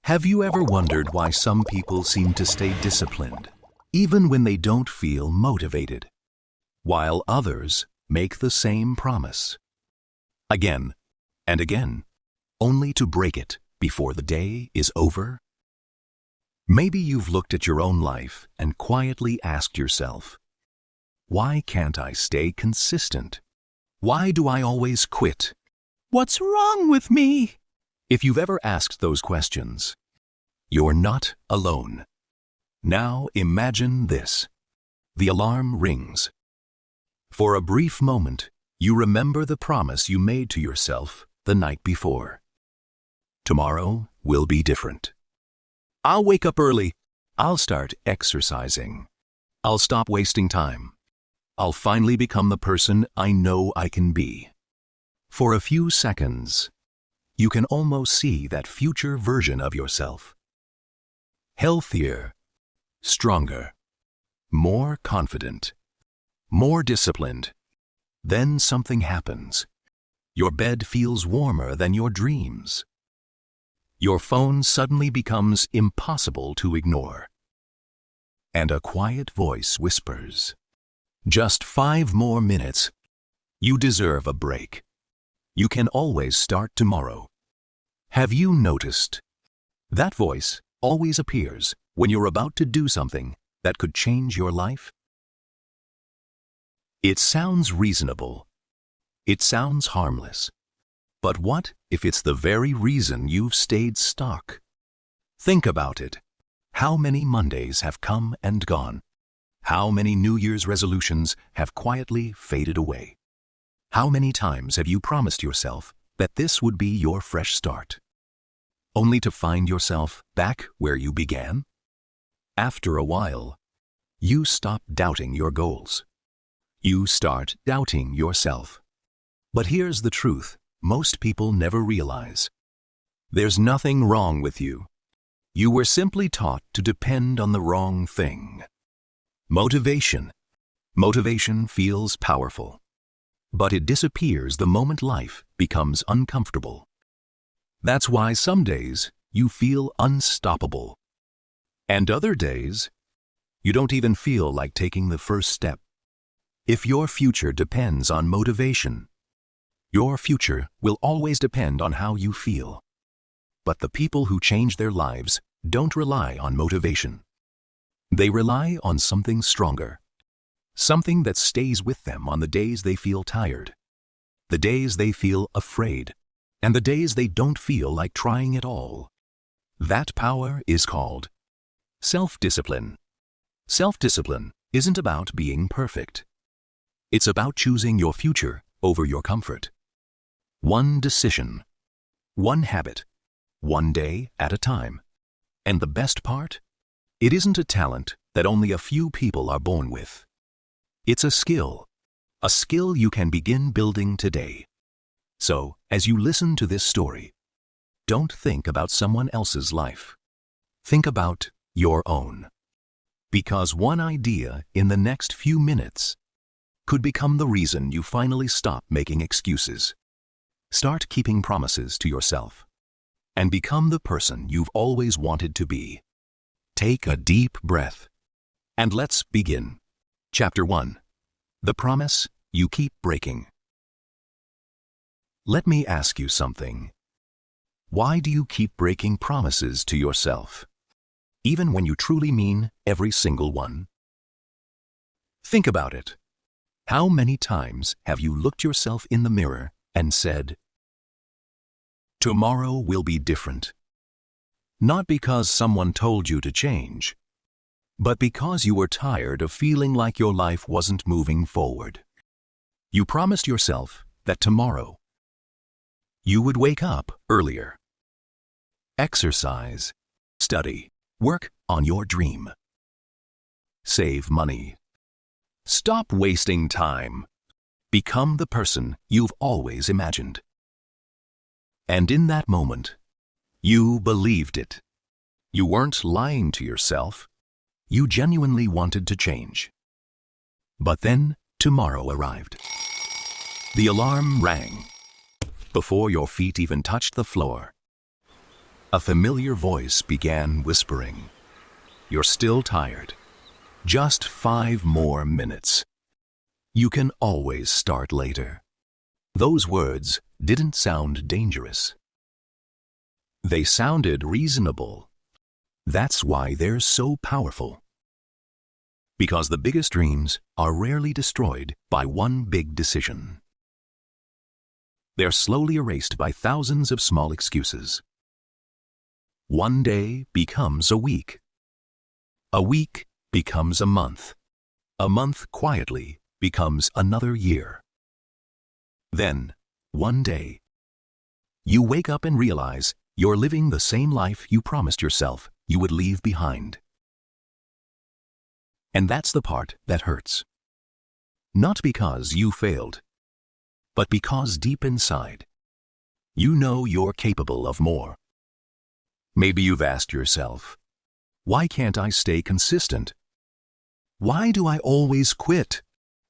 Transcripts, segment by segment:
Have you ever wondered why some people seem to stay disciplined, even when they don't feel motivated, while others make the same promise again and again, only to break it before the day is over? Maybe you've looked at your own life and quietly asked yourself, why can't I stay consistent? Why do I always quit? What's wrong with me? If you've ever asked those questions, you're not alone. Now imagine this. The alarm rings. For a brief moment, you remember the promise you made to yourself the night before. Tomorrow will be different. I'll wake up early. I'll start exercising. I'll stop wasting time. I'll finally become the person I know I can be. For a few seconds, you can almost see that future version of yourself. Healthier, stronger, more confident, more disciplined. Then something happens. Your bed feels warmer than your dreams. Your phone suddenly becomes impossible to ignore. And a quiet voice whispers, just 5 more minutes. You deserve a break. You can always start tomorrow. Have you noticed? That voice always appears when you're about to do something that could change your life. It sounds reasonable. It sounds harmless. But what if it's the very reason you've stayed stuck? Think about it. How many Mondays have come and gone? How many New Year's resolutions have quietly faded away? How many times have you promised yourself that this would be your fresh start, only to find yourself back where you began? After a while, you stop doubting your goals. You start doubting yourself. But here's the truth most people never realize. There's nothing wrong with you. You were simply taught to depend on the wrong thing. Motivation. Motivation feels powerful, but it disappears the moment life becomes uncomfortable. That's why some days you feel unstoppable, and other days you don't even feel like taking the first step. If your future depends on motivation, your future will always depend on how you feel. But the people who change their lives don't rely on motivation. They rely on something stronger, something that stays with them on the days they feel tired, the days they feel afraid, and the days they don't feel like trying at all. That power is called self-discipline. Self-discipline isn't about being perfect. It's about choosing your future over your comfort. One decision, one habit, one day at a time. And the best part? It isn't a talent that only a few people are born with. It's a skill you can begin building today. So, as you listen to this story, don't think about someone else's life. Think about your own. Because one idea in the next few minutes could become the reason you finally stop making excuses. Start keeping promises to yourself and become the person you've always wanted to be. Take a deep breath and let's begin. Chapter 1. The Promise You Keep Breaking. Let me ask you something. Why do you keep breaking promises to yourself, even when you truly mean every single one? Think about it. How many times have you looked yourself in the mirror and said, "Tomorrow will be different"? Not because someone told you to change, but because you were tired of feeling like your life wasn't moving forward. You promised yourself that tomorrow you would wake up earlier, exercise, study, work on your dream, save money, stop wasting time, become the person you've always imagined. And in that moment, you believed it. You weren't lying to yourself. You genuinely wanted to change. But then tomorrow arrived. The alarm rang before your feet even touched the floor. A familiar voice began whispering, "You're still tired. Just 5 more minutes. You can always start later." Those words didn't sound dangerous. They sounded reasonable. That's why they're so powerful. Because the biggest dreams are rarely destroyed by one big decision. They're slowly erased by thousands of small excuses. One day becomes a week. A week becomes a month. A month quietly becomes another year. Then, one day, you wake up and realize you're living the same life you promised yourself you would leave behind. And that's the part that hurts. Not because you failed, but because deep inside, you know you're capable of more. Maybe you've asked yourself, why can't I stay consistent? Why do I always quit?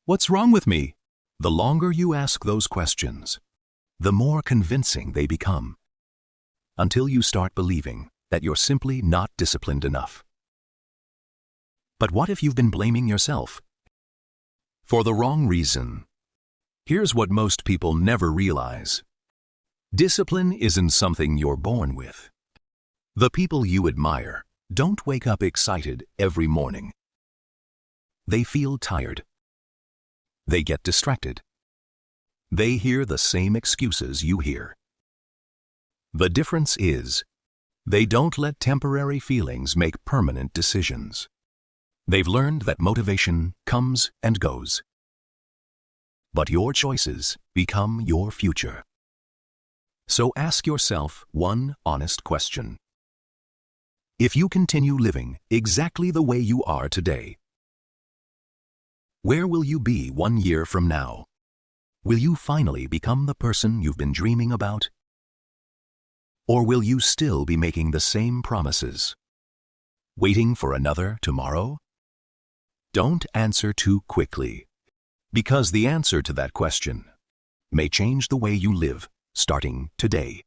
What's wrong with me? The longer you ask those questions, the more convincing they become, until you start believing that you're simply not disciplined enough. But what if you've been blaming yourself? For the wrong reason. Here's what most people never realize. Discipline isn't something you're born with. The people you admire don't wake up excited every morning. They feel tired. They get distracted. They hear the same excuses you hear. The difference is, they don't let temporary feelings make permanent decisions. They've learned that motivation comes and goes. But your choices become your future. So ask yourself one honest question. If you continue living exactly the way you are today, where will you be 1 year from now? Will you finally become the person you've been dreaming about? Or will you still be making the same promises, waiting for another tomorrow? Don't answer too quickly, because the answer to that question may change the way you live starting today.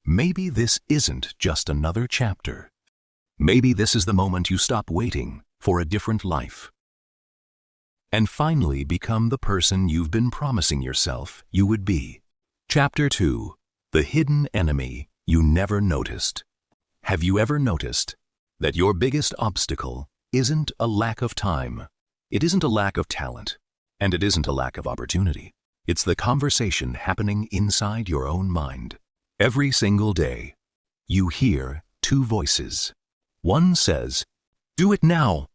Maybe this isn't just another chapter. Maybe this is the moment you stop waiting for a different life and finally become the person you've been promising yourself you would be. Chapter 2. The hidden enemy you never noticed. Have you ever noticed that your biggest obstacle isn't a lack of time? It isn't a lack of talent, and it isn't a lack of opportunity. It's the conversation happening inside your own mind. Every single day, you hear 2 voices. One says, "Do it now."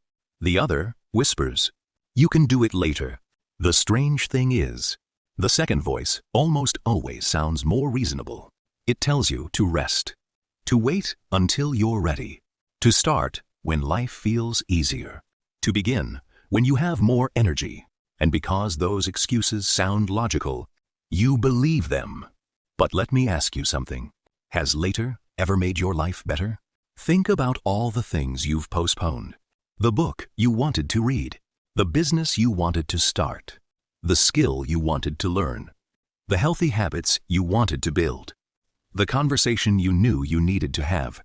The other whispers, "You can do it later." The strange thing is, the second voice almost always sounds more reasonable. It tells you to rest, to wait until you're ready, to start when life feels easier, to begin when you have more energy. And because those excuses sound logical, you believe them. But let me ask you something. Has later ever made your life better? Think about all the things you've postponed. The book you wanted to read, the business you wanted to start, the skill you wanted to learn, the healthy habits you wanted to build, the conversation you knew you needed to have.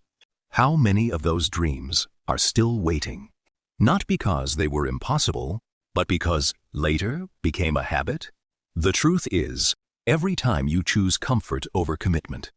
How many of those dreams are still waiting? Not because they were impossible, but because later became a habit? The truth is, every time you choose comfort over commitment,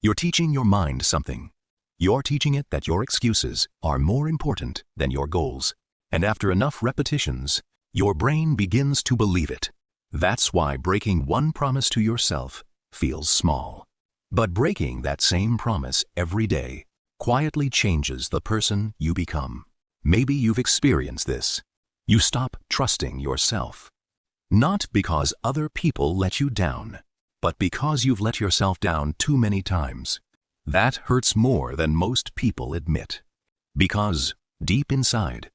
you're teaching your mind something. You're teaching it that your excuses are more important than your goals. And after enough repetitions, your brain begins to believe it. That's why breaking one promise to yourself feels small. But breaking that same promise every day quietly changes the person you become. Maybe you've experienced this. You stop trusting yourself. Not because other people let you down, but because you've let yourself down too many times. That hurts more than most people admit. Because, deep inside,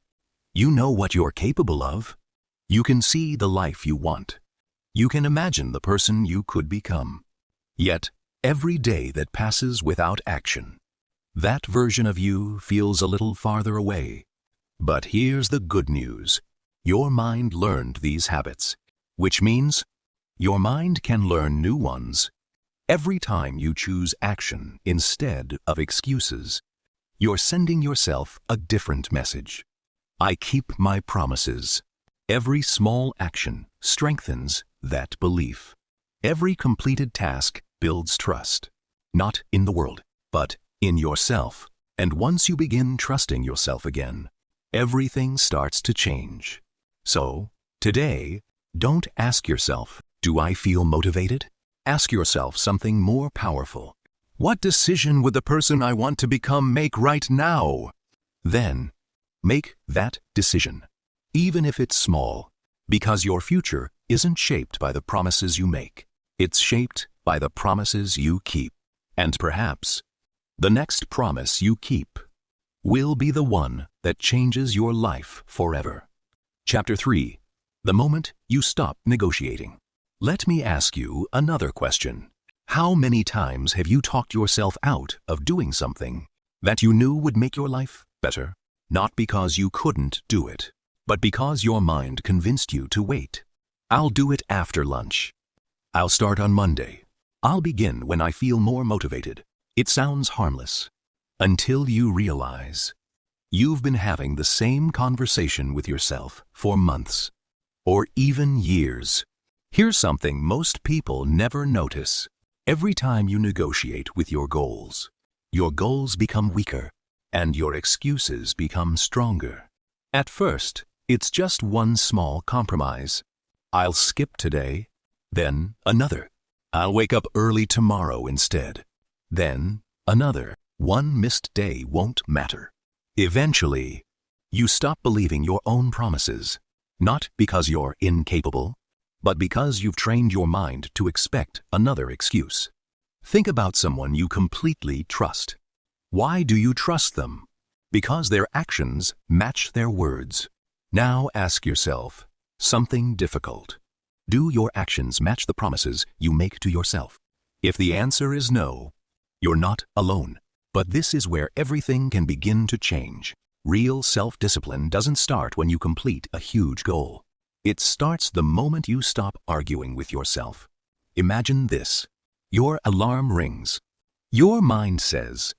you know what you're capable of. You can see the life you want. You can imagine the person you could become. Yet, every day that passes without action, that version of you feels a little farther away. But here's the good news. Your mind learned these habits, which means your mind can learn new ones Every time you choose action instead of excuses, you're sending yourself a different message. I keep my promises. Every small action strengthens that belief. Every completed task builds trust, not in the world, but in yourself. And once you begin trusting yourself again, everything starts to change. So, today, don't ask yourself, do I feel motivated? Ask yourself something more powerful. What decision would the person I want to become make right now? Then, make that decision, even if it's small, because your future isn't shaped by the promises you make. It's shaped by the promises you keep. And perhaps, the next promise you keep will be the one that changes your life forever. Chapter 3. The moment you stop negotiating. Let me ask you another question. How many times have you talked yourself out of doing something that you knew would make your life better? Not because you couldn't do it, but because your mind convinced you to wait. I'll do it after lunch. I'll start on Monday. I'll begin when I feel more motivated. It sounds harmless, until you realize you've been having the same conversation with yourself for months, or even years. Here's something most people never notice. Every time you negotiate with your goals become weaker, and your excuses become stronger. At first, it's just one small compromise. I'll skip today, then another. I'll wake up early tomorrow instead. Then another. One missed day won't matter. Eventually, you stop believing your own promises, not because you're incapable, but because you've trained your mind to expect another excuse. Think about someone you completely trust. Why do you trust them? Because their actions match their words. Now ask yourself something difficult. Do your actions match the promises you make to yourself? If the answer is no, you're not alone. But this is where everything can begin to change. Real self-discipline doesn't start when you complete a huge goal. It starts the moment you stop arguing with yourself. Imagine this. Your alarm rings. Your mind says,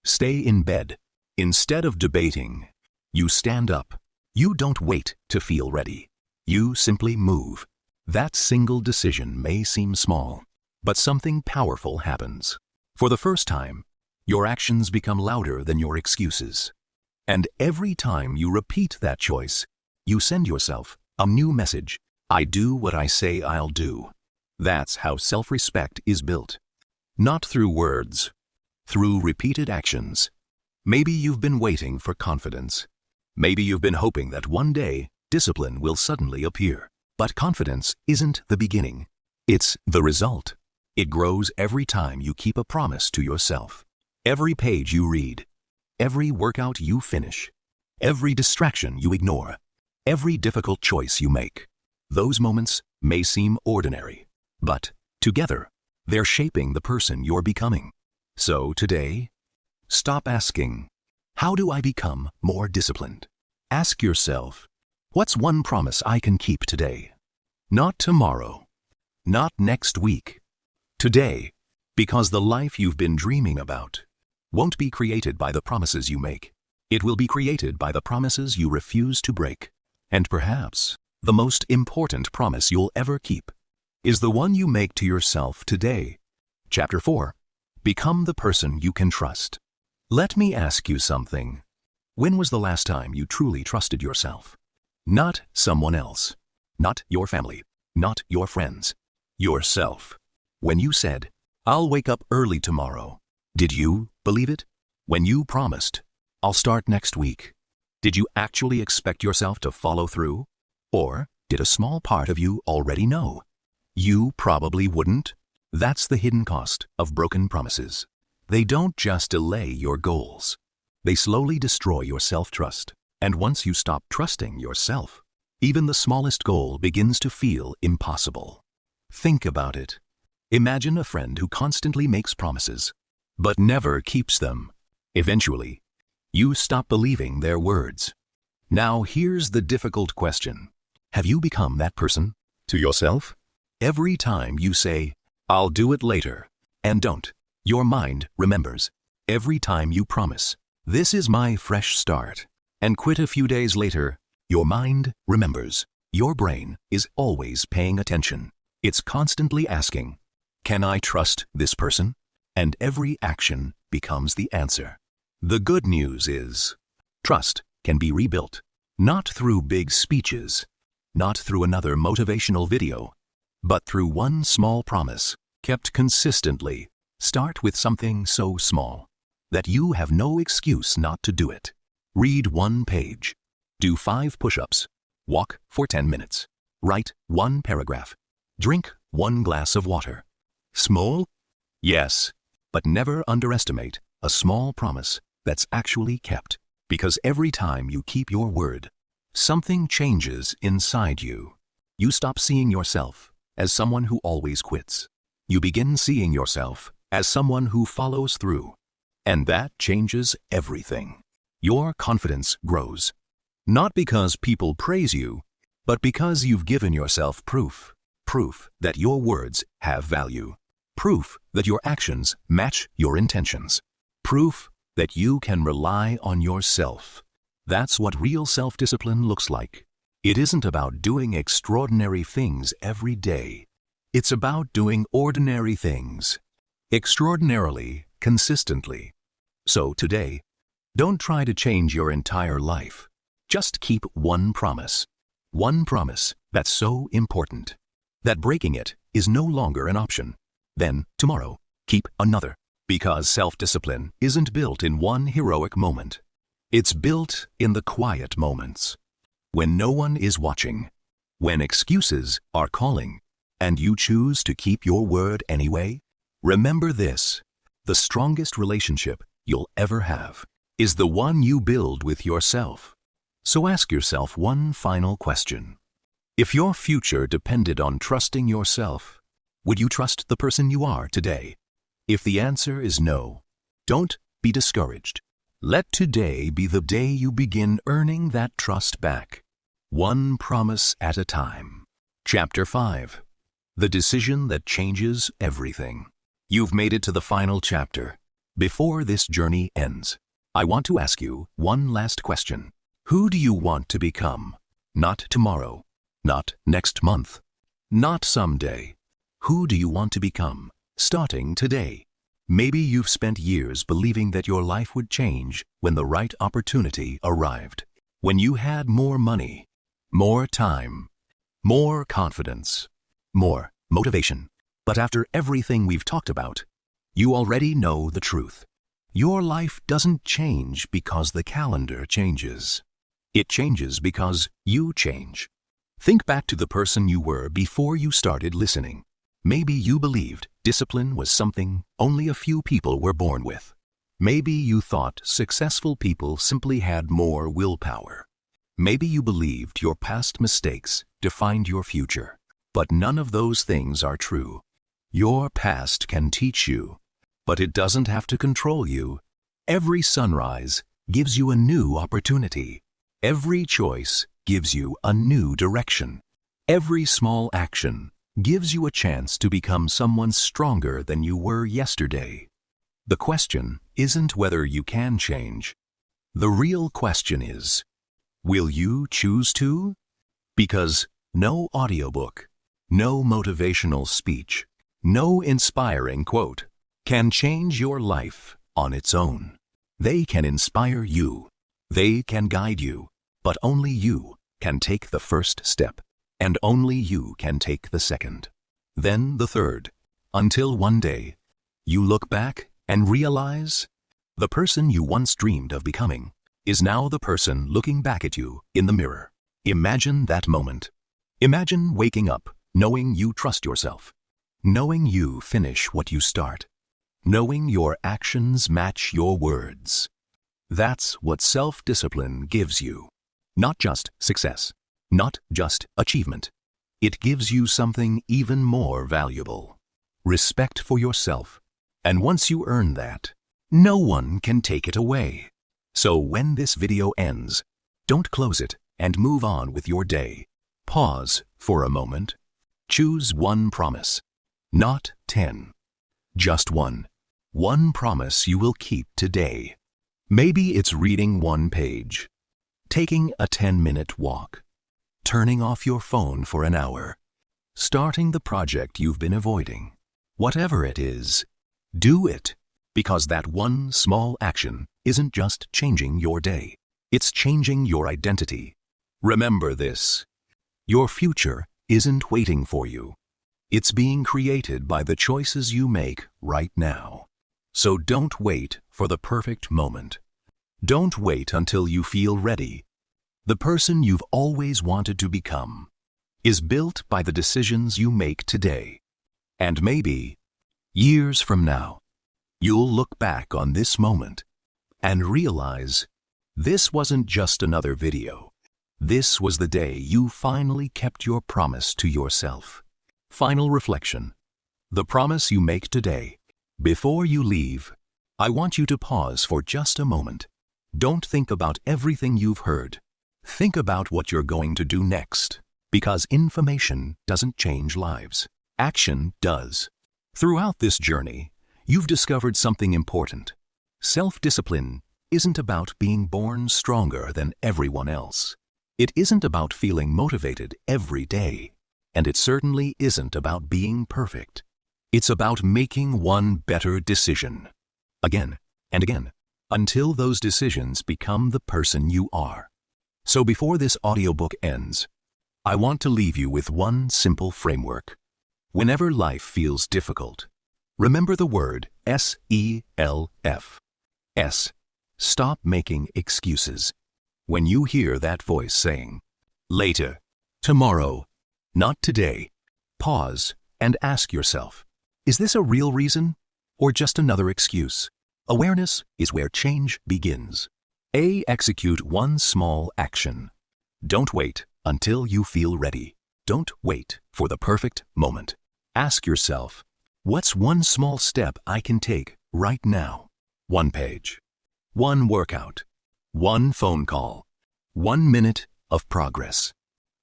stay in bed. Instead of debating, you stand up. You don't wait to feel ready. You simply move. That single decision may seem small, but something powerful happens. For the first time, your actions become louder than your excuses. And every time you repeat that choice, you send yourself a new message. I do what I say I'll do. That's how self-respect is built. Not through words, through repeated actions. Maybe you've been waiting for confidence. Maybe you've been hoping that one day discipline will suddenly appear. But confidence isn't the beginning. It's the result. It grows every time you keep a promise to yourself. Every page you read, every workout you finish, every distraction you ignore, every difficult choice you make. Those moments may seem ordinary, but together, they're shaping the person you're becoming. So today, stop asking, how do I become more disciplined? Ask yourself, what's one promise I can keep today? Not tomorrow, not next week. Today, because the life you've been dreaming about won't be created by the promises you make. It will be created by the promises you refuse to break. And perhaps the most important promise you'll ever keep is the one you make to yourself today. Chapter 4. Become the person you can trust. Let me ask you something. When was the last time you truly trusted yourself? Not someone else. Not your family. Not your friends. Yourself. When you said, I'll wake up early tomorrow, did you believe it? When you promised, I'll start next week, did you actually expect yourself to follow through? Or did a small part of you already know? You probably wouldn't. That's the hidden cost of broken promises. They don't just delay your goals. They slowly destroy your self-trust. And once you stop trusting yourself, even the smallest goal begins to feel impossible. Think about it. Imagine a friend who constantly makes promises, but never keeps them. Eventually, you stop believing their words. Now here's the difficult question. Have you become that person to yourself? Every time you say, I'll do it later, And don't. Your mind remembers. Every time you promise, "This is my fresh start," and quit a few days later, your mind remembers. Your brain is always paying attention. It's constantly asking, "Can I trust this person?" And every action becomes the answer. The good news is, trust can be rebuilt. Not through big speeches, not through another motivational video, but through one small promise, kept consistently. Start with something so small that you have no excuse not to do it. Read one page. Do 5 push-ups. Walk for 10 minutes. Write 1 paragraph. Drink 1 glass of water. Small? Yes, but never underestimate a small promise that's actually kept. Because every time you keep your word, something changes inside you. You stop seeing yourself as someone who always quits. You begin seeing yourself as someone who follows through. And that changes everything. Your confidence grows. Not because people praise you, but because you've given yourself proof. Proof that your words have value. Proof that your actions match your intentions. Proof that you can rely on yourself. That's what real self-discipline looks like. It isn't about doing extraordinary things every day. It's about doing ordinary things, extraordinarily, consistently. So today, don't try to change your entire life. Just keep one promise. One promise that's so important that breaking it is no longer an option. Then, tomorrow, keep another. Because self-discipline isn't built in one heroic moment. It's built in the quiet moments. When no one is watching. When excuses are calling. And you choose to keep your word anyway. Remember this. The strongest relationship you'll ever have is the one you build with yourself. So ask yourself one final question. If your future depended on trusting yourself, would you trust the person you are today? If the answer is no, don't be discouraged. Let today be the day you begin earning that trust back. One promise at a time. Chapter 5. The decision that changes everything. You've made it to the final chapter. Before this journey ends, I want to ask you one last question. Who do you want to become? Not tomorrow, not next month, not someday. Who do you want to become? Starting today. Maybe you've spent years believing that your life would change when the right opportunity arrived. When you had more money, more time, more confidence, more motivation. But after everything we've talked about, you already know the truth. Your life doesn't change because the calendar changes. It changes because you change. Think back to the person you were before you started listening. Maybe you believed discipline was something only a few people were born with. Maybe you thought successful people simply had more willpower. Maybe you believed your past mistakes defined your future. But none of those things are true. Your past can teach you, but it doesn't have to control you. Every sunrise gives you a new opportunity. Every choice gives you a new direction. Every small action gives you a chance to become someone stronger than you were yesterday. The question isn't whether you can change. The real question is, will you choose to? Because no audiobook, no motivational speech, no inspiring quote can change your life on its own. They can inspire you. They can guide you. But only you can take the first step. And only you can take the second, then the third, until one day, you look back and realize the person you once dreamed of becoming is now the person looking back at you in the mirror. Imagine that moment. Imagine waking up knowing you trust yourself, knowing you finish what you start, knowing your actions match your words. That's what self-discipline gives you. Not just success. Not just achievement. It gives you something even more valuable. Respect for yourself. And once you earn that, no one can take it away. So when this video ends, don't close it and move on with your day. Pause for a moment. Choose one promise, not 10. Just one. One promise you will keep today. Maybe it's reading one page, taking a 10-minute walk, turning off your phone for an hour, starting the project you've been avoiding. Whatever it is, do it, because that one small action isn't just changing your day. It's changing your identity. Remember this: your future isn't waiting for you. It's being created by the choices you make right now. So don't wait for the perfect moment. Don't wait until you feel ready. The person you've always wanted to become is built by the decisions you make today. And maybe, years from now, you'll look back on this moment and realize this wasn't just another video. This was the day you finally kept your promise to yourself. Final reflection. The promise you make today. Before you leave, I want you to pause for just a moment. Don't think about everything you've heard. Think about what you're going to do next, because information doesn't change lives. Action does. Throughout this journey, you've discovered something important. Self-discipline isn't about being born stronger than everyone else. It isn't about feeling motivated every day. And it certainly isn't about being perfect. It's about making one better decision, again and again, until those decisions become the person you are. So before this audiobook ends, I want to leave you with one simple framework. Whenever life feels difficult, remember the word SELF. S. Stop making excuses. When you hear that voice saying, later, tomorrow, not today, pause and ask yourself, is this a real reason or just another excuse? Awareness is where change begins. A. Execute one small action. Don't wait until you feel ready. Don't wait for the perfect moment. Ask yourself, what's one small step I can take right now? One page, one workout, one phone call, 1 minute of progress.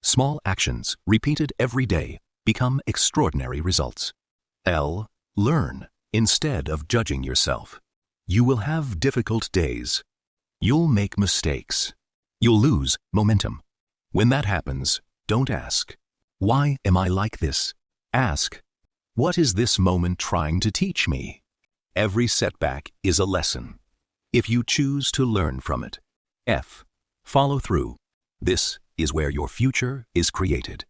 Small actions repeated every day become extraordinary results. L. Learn instead of judging yourself. You will have difficult days. You'll make mistakes. You'll lose momentum. When that happens, don't ask, why am I like this? Ask, what is this moment trying to teach me? Every setback is a lesson, if you choose to learn from it. F. Follow through. This is where your future is created.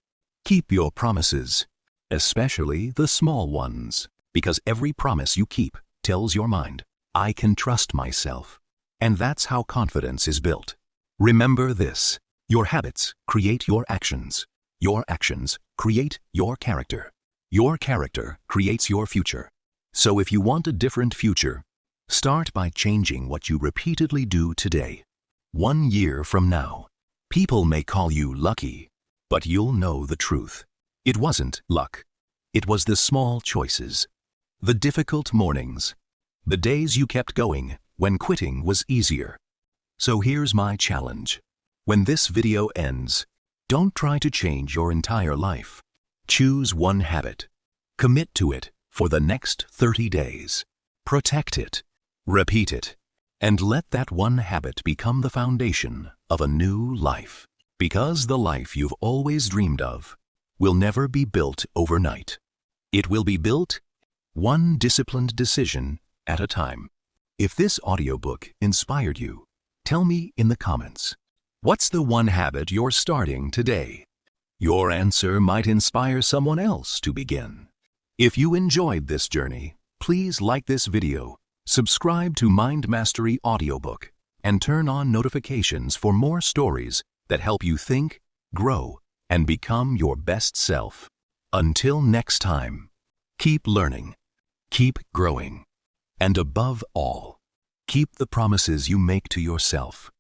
Keep your promises, especially the small ones, because every promise you keep tells your mind, I can trust myself. And that's how confidence is built. Remember this: your habits create your actions. Your actions create your character. Your character creates your future. So if you want a different future, start by changing what you repeatedly do today. 1 year from now, people may call you lucky, but you'll know the truth. It wasn't luck. It was the small choices, the difficult mornings, the days you kept going when quitting was easier. So here's my challenge. When this video ends, don't try to change your entire life. Choose one habit. Commit to it for the next 30 days. Protect it. Repeat it. And let that one habit become the foundation of a new life. Because the life you've always dreamed of will never be built overnight. It will be built one disciplined decision at a time. If this audiobook inspired you, tell me in the comments, what's the one habit you're starting today? Your answer might inspire someone else to begin. If you enjoyed this journey, please like this video, subscribe to Mind Mastery Audiobook, and turn on notifications for more stories that help you think, grow, and become your best self. Until next time, keep learning, keep growing, and above all, keep the promises you make to yourself.